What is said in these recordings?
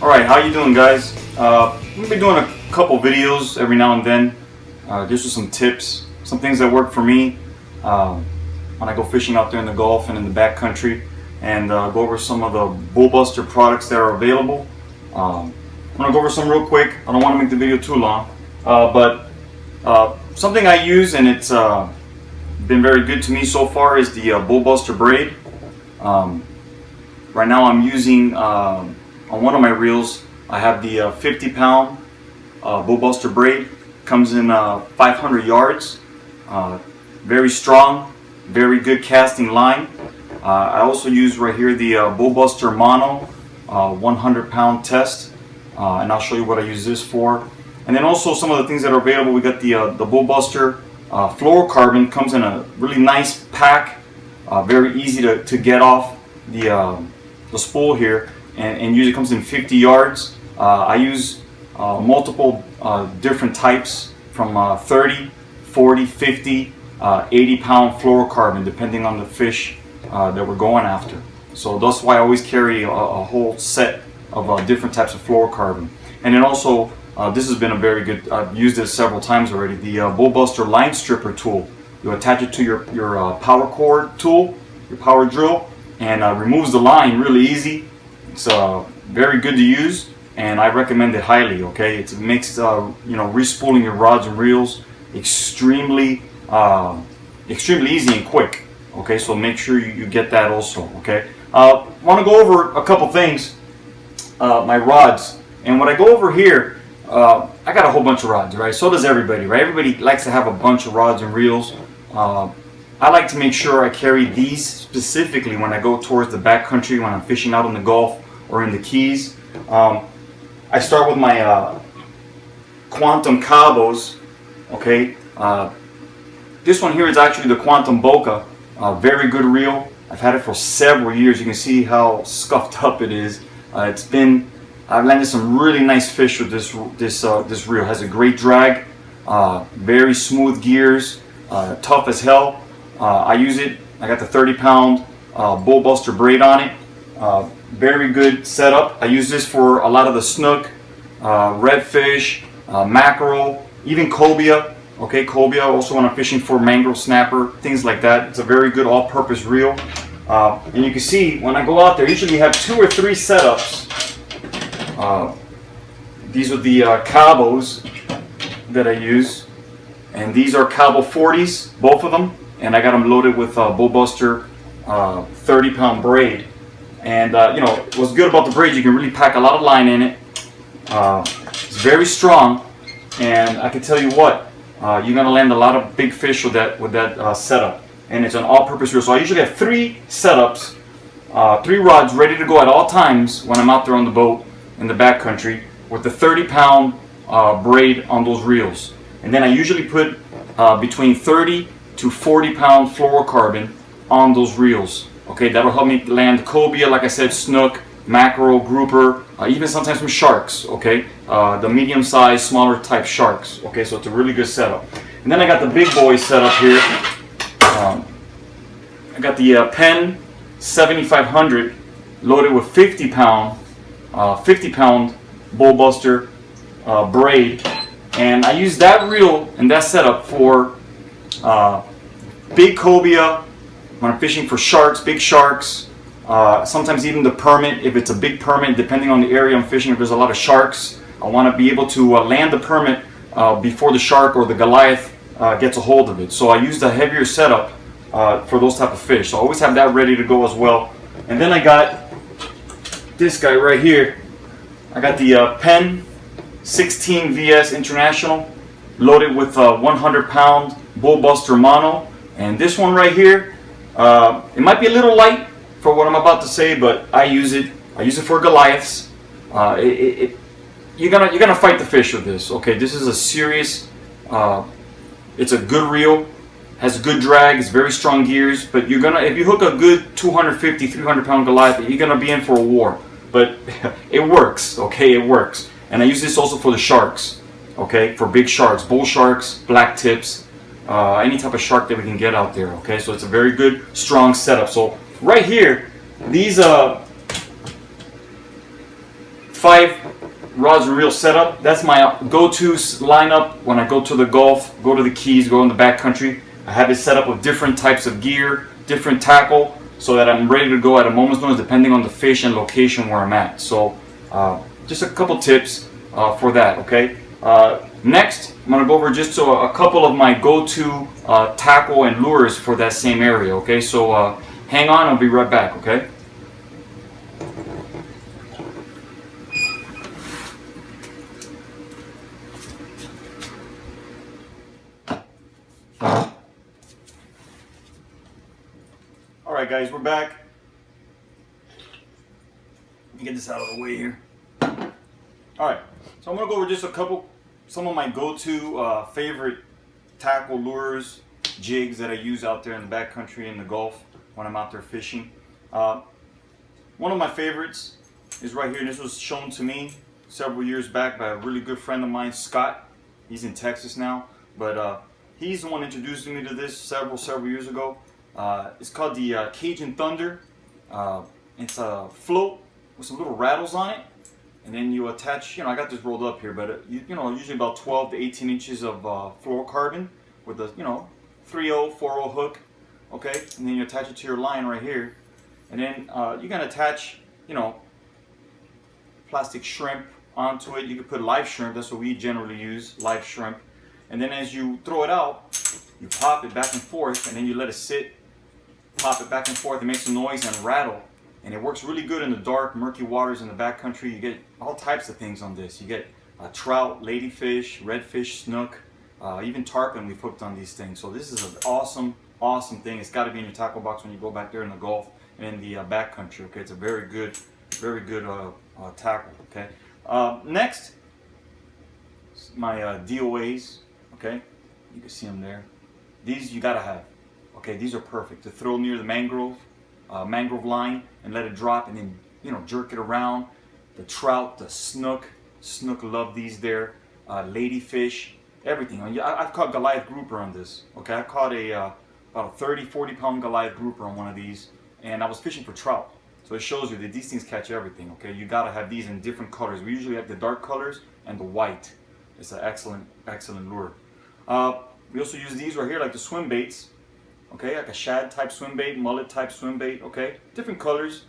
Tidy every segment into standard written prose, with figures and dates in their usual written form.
Alright, how you doing, guys? We've been doing a couple videos every now and then. Just with some tips, some things that work for me when I go fishing out there in the Gulf and in the backcountry, and go over some of the Bullbuster products that are available. I'm going to go over some real quick. I don't want to make the video too long, but something I use and it's been very good to me so far is the Bullbuster Braid. Right now I'm using on one of my reels, I have the 50-pound Bullbuster Braid. Comes in 500 yards. Very strong, very good casting line. I also use right here the Bullbuster Mono 100-pound test, and I'll show you what I use this for. And then also some of the things that are available. We got the Bullbuster fluorocarbon. Comes in a really nice pack, very easy to get off the spool here. And usually comes in 50 yards. I use multiple different types from 30, 40, 50, 80-pound fluorocarbon, depending on the fish that we're going after. So that's why I always carry a whole set of different types of fluorocarbon. And then also, this has been a very good, I've used this several times already, the Bullbuster line stripper tool. You attach it to your power cord tool, your power drill, and removes the line really easy. It's very good to use, and I recommend it highly. Okay, it makes respooling your rods and reels extremely easy and quick. Okay, so make sure you get that also. Okay, want to go over a couple things. My rods, and when I go over here, I got a whole bunch of rods, right? So does everybody, right? Everybody likes to have a bunch of rods and reels. I like to make sure I carry these specifically when I go towards the backcountry, when I'm fishing out in the Gulf or in the Keys. I start with my Quantum Cabos. Okay, this one here is actually the Quantum Boca. Very good reel. I've had it for several years. You can see how scuffed up it is. I've landed some really nice fish with this reel. It has a great drag, very smooth gears, tough as hell. I use it. I got the 30-pound Bullbuster Braid on it. Very good setup. I use this for a lot of the snook, redfish, mackerel, even cobia. Okay, cobia also when I'm fishing for mangrove snapper, things like that. It's a very good all-purpose reel. And you can see when I go out there, I usually have 2 or 3 setups. These are the Cabos that I use, and these are Cabo 40s, both of them. And I got them loaded with Bullbuster 30-pound braid. And what's good about the braid, you can really pack a lot of line in it. It's very strong, and I can tell you what, you're gonna land a lot of big fish with that setup. And it's an all-purpose reel. So I usually have 3 setups, 3 rods ready to go at all times when I'm out there on the boat in the backcountry with the 30-pound braid on those reels. And then I usually put between 30 to 40-pound fluorocarbon on those reels. Okay, that'll help me land cobia, like I said, snook, mackerel, grouper, even sometimes some sharks. Okay, the medium-sized, smaller type sharks. Okay, so it's a really good setup. And then I got the big boy setup here. I got the Penn 7500 loaded with 50-pound Bullbuster braid, and I use that reel and that setup for big cobia when I'm fishing for sharks, big sharks. Sometimes even the permit, if it's a big permit, depending on the area I'm fishing. If there's a lot of sharks, I want to be able to land the permit before the shark or the Goliath gets a hold of it. So I use the heavier setup for those type of fish. So I always have that ready to go as well. And then I got this guy right here. I got the Penn 16 VS International loaded with a 100-pound Bullbuster Mono. And this one right here, it might be a little light for what I'm about to say, but I use it for Goliaths. You're gonna fight the fish with this. Okay, this is a serious. It's a good reel, has good drag, it's very strong gears. But if you hook a good 250, 300-pound Goliath, you're gonna be in for a war. But it works. Okay, it works. And I use this also for the sharks. Okay, for big sharks, bull sharks, black tips, any type of shark that we can get out there. Okay, so it's a very good, strong setup. So right here, these 5 rods and reel setup. That's my go-to lineup when I go to the Gulf, go to the Keys, go in the backcountry. I have it set up with different types of gear, different tackle, so that I'm ready to go at a moment's notice depending on the fish and location where I'm at. So just a couple tips for that, okay? Next, I'm going to go over just a couple of my go-to tackle and lures for that same area, okay? So hang on, I'll be right back, okay? Alright guys, we're back. Let me get this out of the way here. Alright, so I'm going to go over just some of my go-to favorite tackle lures, jigs that I use out there in the backcountry in the Gulf when I'm out there fishing. One of my favorites is right here, and this was shown to me several years back by a really good friend of mine, Scott. He's in Texas now, but he's the one introducing me to this several years ago. It's called the Cajun Thunder. It's a float with some little rattles on it, and then you attach, I got this rolled up here, but usually about 12 to 18 inches of fluorocarbon with a 3/0, 4/0 hook, okay, and then you attach it to your line right here, and then you can attach plastic shrimp onto it. You can put live shrimp, that's what we generally use, live shrimp, and then as you throw it out, you pop it back and forth, and then you let it sit, pop it back and forth, it makes a noise and rattle. And it works really good in the dark, murky waters in the backcountry. You get all types of things on this. You get trout, ladyfish, redfish, snook, even tarpon we've hooked on these things. So this is an awesome thing. It's got to be in your tackle box when you go back there in the Gulf and in the backcountry. Okay, it's a very good tackle. Okay. Next, my DOAs. Okay, you can see them there. These you gotta have. Okay, these are perfect to throw near the mangrove line and let it drop, and then jerk it around. The trout, the snook love these there. Ladyfish, everything. I've caught Goliath grouper on this. Okay, I caught about a 30-40 pound Goliath grouper on one of these, and I was fishing for trout. So it shows you that these things catch everything. Okay, you gotta have these in different colors. We usually have the dark colors and the white. It's an excellent lure. We also use these right here, like the swim baits. Okay, like a shad type swim bait, mullet type swim bait. Okay, different colors.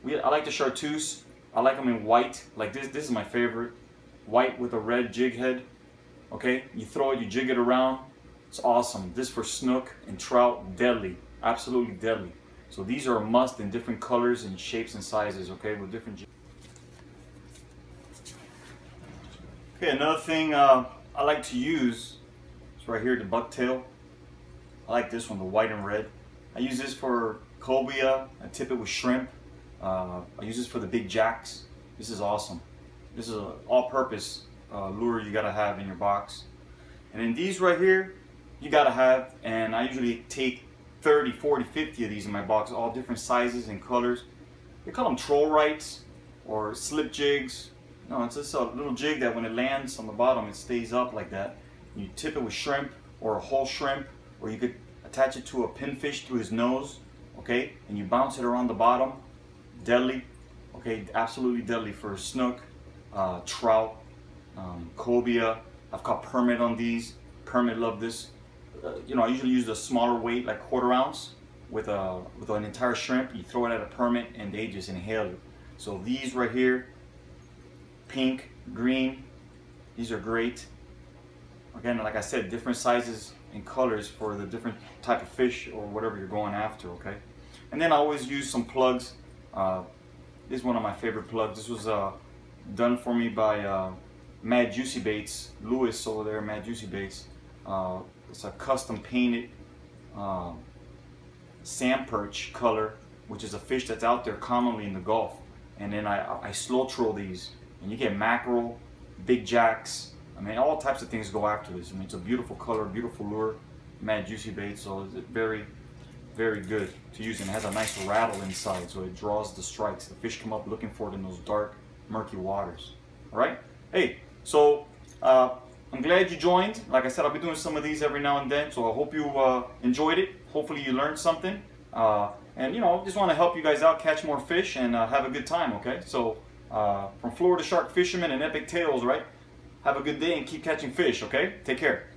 I like the chartreuse. I like them in white. Like this is my favorite. White with a red jig head. Okay, you throw it, you jig it around. It's awesome. This for snook and trout, deadly, absolutely deadly. So these are a must in different colors and shapes and sizes. Okay, with different jigs. Okay, another thing I like to use is right here, the bucktail. I like this one, the white and red. I use this for cobia. I tip it with shrimp. I use this for the big jacks. This is awesome. This is an all-purpose lure you gotta have in your box. And then these right here, you gotta have, and I usually take 30, 40, 50 of these in my box, all different sizes and colors. They call them troll rights or slip jigs. No, it's just a little jig that when it lands on the bottom, it stays up like that. You tip it with shrimp or a whole shrimp, or you could attach it to a pinfish through his nose, okay, and you bounce it around the bottom. Deadly, okay, absolutely deadly for snook, trout, cobia. I've caught permit on these. Permit love this. I usually use a smaller weight, like 1/4 ounce, with an entire shrimp. You throw it at a permit, and they just inhale it. So these right here, pink, green, these are great. Again, like I said, different sizes and colors for the different type of fish or whatever you're going after, okay? And then I always use some plugs. This is one of my favorite plugs. This was done for me by Mad Juicy Baits, Lewis over there, Mad Juicy Baits. It's a custom painted sand perch color, which is a fish that's out there commonly in the Gulf. And then I slow troll these, and you get mackerel, big jacks. I mean, all types of things go after this. I mean, it's a beautiful color, beautiful lure, Mad Juicy Bait, so it's very good to use, and it has a nice rattle inside, so it draws the strikes. The fish come up looking for it in those dark, murky waters. All right? Hey, so I'm glad you joined. Like I said, I'll be doing some of these every now and then, so I hope you enjoyed it. Hopefully you learned something. And just want to help you guys out, catch more fish, and have a good time, okay? So From Florida Shark Fisherman and Epic Tales, right? Have a good day and keep catching fish, okay? Take care.